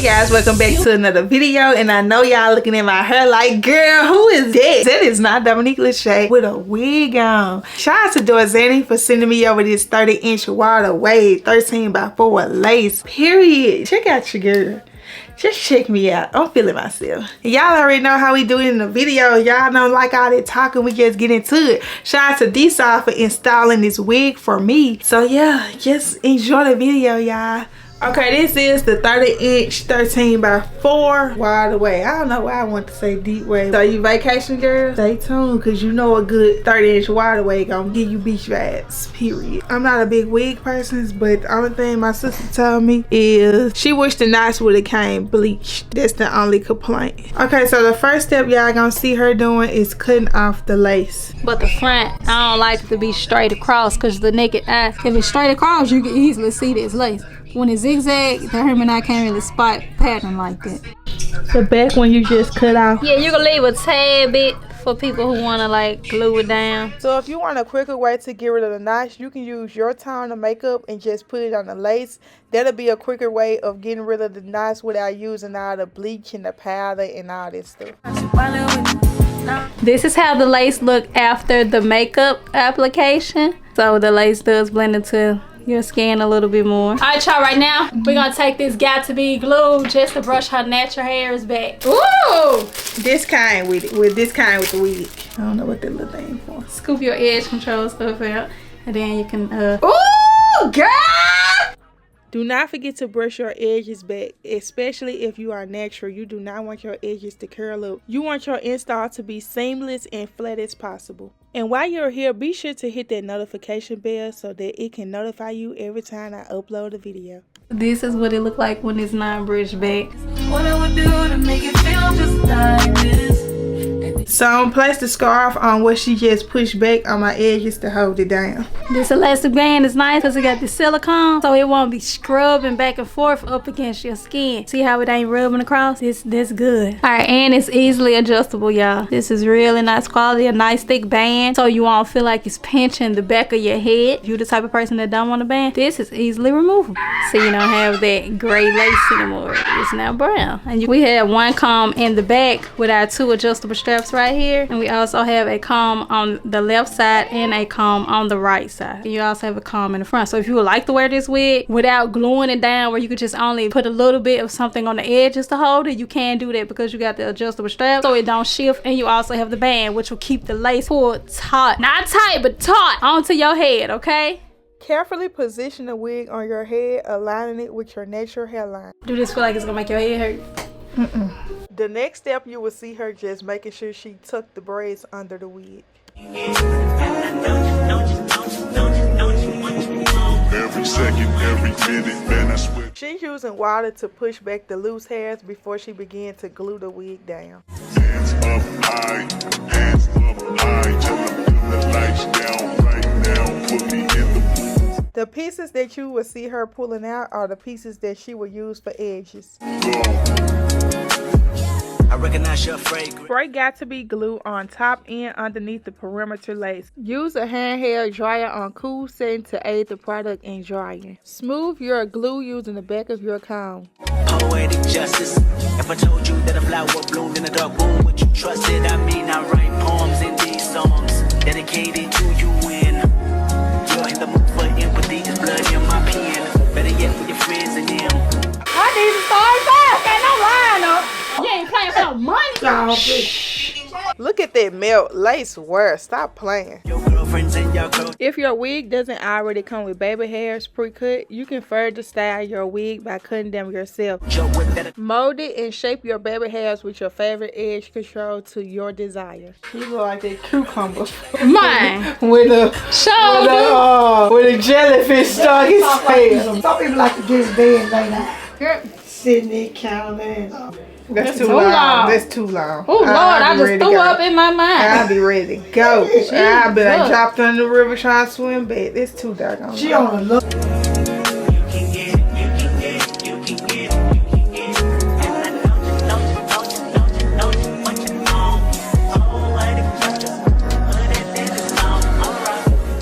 guys, welcome back to another video, and I know y'all looking at my hair like, girl, who is that? That is not Dominique LaShae with a wig on. Shout out to Dorsanee for sending me over this 30-inch wide wave 13x4 lace, period. Check out your girl. Just check me out. I'm feeling myself. Y'all already know how we do it in the video. Y'all don't like all that talking. We just get into it. Shout out to DeSade for installing this wig for me. So yeah, just enjoy the video, y'all. Okay, this is the 30-inch 13x4 wide away. I don't know why I want to say deep wave. So you vacation girls, stay tuned, because you know a good 30-inch wide away gonna give you beach vibes, period. I'm not a big wig person, but the only thing my sister told me is she wished the knots would have came bleached. That's the only complaint. Okay, so the first step y'all gonna see her doing is cutting off the lace. But the front, I don't like it to be straight across, because the naked eye, if it's straight across, you can easily see this lace. When it's zigzag, the him and I can't really spot pattern like that. The back when you just cut off. Yeah, you can leave a tad bit for people who want to like glue it down. So if you want a quicker way to get rid of the knots, you can use your tone of makeup and just put it on the lace. That'll be a quicker way of getting rid of the knots without using all the bleach and the powder and all this stuff. This is how the lace look after the makeup application. So the lace does blend into your skin a little bit more. All right, y'all, right now we're gonna take this got to be glue just to brush her natural hairs back. Ooh, this kind with it, with the wig. I don't know what that little thing for. Scoop your edge control stuff out, and then you can ooh, girl! Do not forget to brush your edges back, especially if you are natural. You do not want your edges to curl up. You want your install to be seamless and flat as possible. And while you're here, be sure to hit that notification bell so that it can notify you every time I upload a video. This is what it look like when it's not brushed back. What I would do to make it feel just like this. So I'm gonna place the scarf on what she just pushed back on my edges to hold it down. This elastic band is nice because it got the silicone, so it won't be scrubbing back and forth up against your skin. See how it ain't rubbing across? This good. All right, and it's easily adjustable, y'all. This is really nice quality, a nice thick band, so you won't feel like it's pinching the back of your head. If you're the type of person that don't want a band, this is easily removable. So you don't have that gray lace anymore. It's now brown. And we have one comb in the back with our two adjustable straps right here, and we also have a comb on the left side and a comb on the right side. And you also have a comb in the front. So if you would like to wear this wig without gluing it down, where you could just only put a little bit of something on the edges to hold it, you can do that because you got the adjustable strap so it don't shift, and you also have the band which will keep the lace pulled taut, not tight but taut onto your head. Okay, carefully position the wig on your head, aligning it with your natural hairline. do this feel like it's gonna make your head hurt? The next step, you will see her just making sure she tucked the braids under the wig. Every second, every minute, then I switch. She's using water to push back the loose hairs before she began to glue the wig down. Hands up high, till I put the lights down right now. Put me in the mood. The pieces that you will see her pulling out are the pieces that she will use for edges. I recognize your fragrance. Spray got to be glue on top and underneath the perimeter lace. Use a handheld dryer on cool setting to aid the product in drying. Smooth your glue using the back of your comb. Poetic justice. If I told you that a flower bloomed in a dark room, would you trust it? I mean, I write poems in these songs dedicated to you when you're in the mood for empathy. There's blood in my pen. Better yet for your friends and them. I need to start back. Ain't no line up. You ain't playing for no money. Look at that melt lace wear. Stop playing. Your girlfriends and your girls. If your wig doesn't already come with baby hairs pre-cut, you can further style your wig by cutting them yourself. Mold it and shape your baby hairs with your favorite edge control to your desire. You look like that cucumber. Mine. with a jellyfish stuck in his face. Some people like to get bed right now. Girl. Sitting there counting. That's too long. That's too long. Oh Lord, I just threw up in my mind. I'll be ready to go. I'll be like dropped in the river trying to swim back. It's too dark on. She on a look.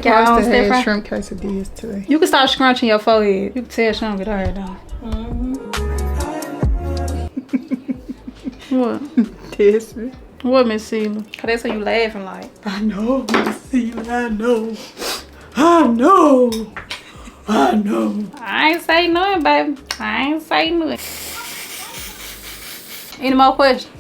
Y'all different. Shrimp quesadillas today. You can start scrunching your forehead. You can tell she don't get her hair done. What? Test me. What, Miss Sheila? Cause that's what you laughing like. I know, see, I know. I know. I know. I ain't say nothing, baby. I ain't say nothing. Any more questions?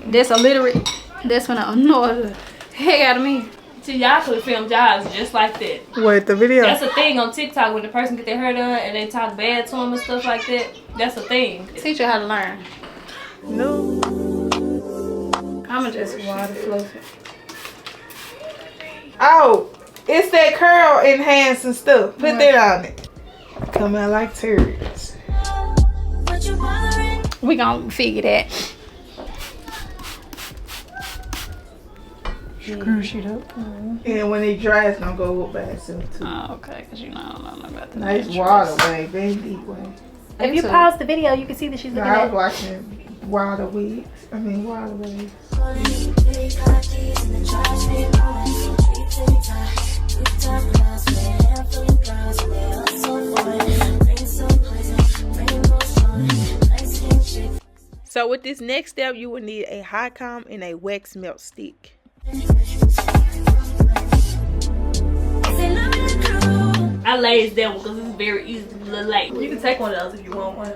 That's illiterate. That's when I annoy the heck out of me. See, y'all could have filmed y'all just like that. What, the video? That's a thing on TikTok when the person get their hair done and they talk bad to them and stuff like that. That's a thing. Teach you how to learn. No. I'ma just water fluff it. Oh, it's that curl enhancing stuff. Put that on it. Come out like turds. We gon' figure that. Screw shit up. And when it dries, it's gonna go up by itself too. Oh, okay, cause you know I don't know nothing about the Nice naturals. water way, very deep way. If you pause the video, you can see that she's looking I at was watching water wigs. I mean water waves. So with this next step, you will need a hot comb and a wax melt stick. I lays that one because it's very easy to relate. You can take one of those if you want one.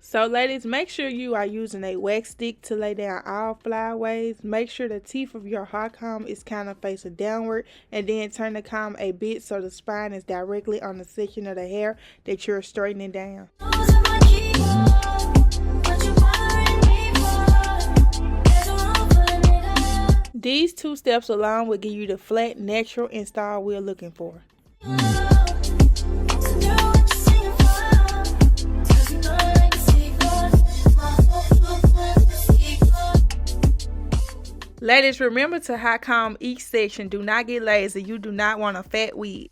So ladies, make sure you are using a wax stick to lay down all flyaways. Make sure the teeth of your hot comb is kind of facing downward, and then turn the comb a bit so the spine is directly on the section of the hair that you're straightening down. These two steps alone will give you the flat, natural install we're looking for. Ladies, remember to hot comb each section. Do not get lazy. You do not want a fat wig.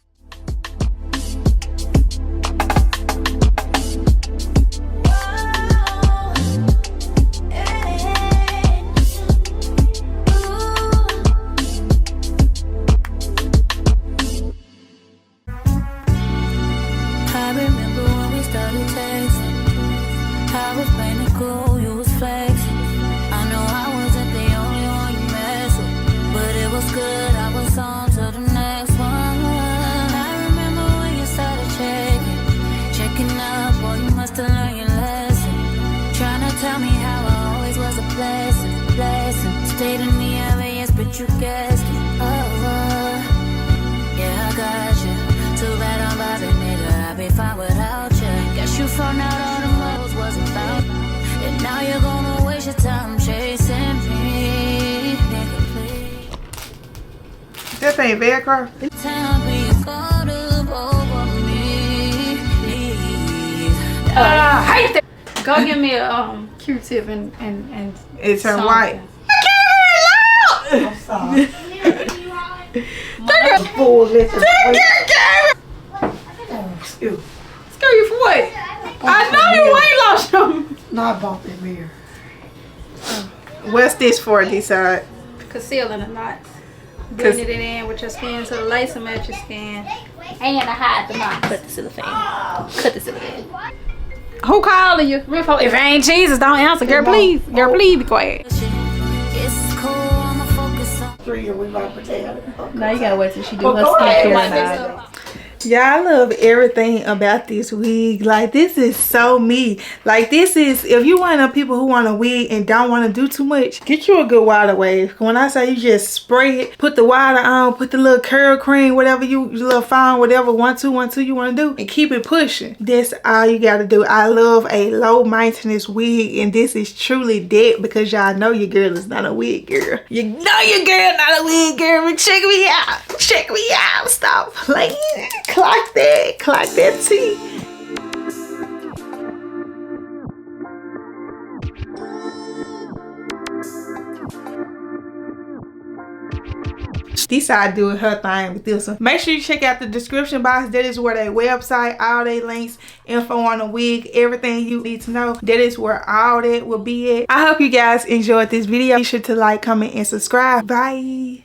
You guessed it, yeah, I got you. Too bad I'm bothered, nigga, I'd be fine without you. Guess you found out all the roads wasn't about, and now you're gonna waste your time chasing me, nigga, please. This ain't Velcro. Tell me you're gonna over me, please. I hate that. Go get me a Q-tip and It turned something. white. I'm sorry. Full listen. Oh, excuse. Screw you for what? I know you ain't lost them. Not bump that mirror. What's this for, DeSade? Concealing the knots. Blending it in with your skin so the lace will match your skin. And to hide the knots. Cut the cellophane. Cut the cellophane. Who calling you? If it ain't Jesus, don't answer. Girl, please. Girl, please be quiet. It's cool, I'ma focus on 3 and we might put that. Now you gotta wait till she do Well, her go ahead. skincare. Yeah, I love everything about this wig. Like, this is so me. Like, this is, if you one of the people who want a wig and don't want to do too much, get you a good water wave. When I say you just spray it, put the water on, put the little curl cream, whatever you, your little fine, whatever, 1, 2, 1, 2 you want to do, and keep it pushing. That's all you got to do. I love a low maintenance wig, and this is truly that, because y'all know your girl is not a wig girl. You know your girl not a wig girl, but check me out. Check me out. Stop playing. Clock that T. DeSade doing her thing with this one. Make sure you check out the description box. That is where their website, all their links, info on the wig, everything you need to know. That is where all that will be at. I hope you guys enjoyed this video. Be sure to like, comment, and subscribe. Bye.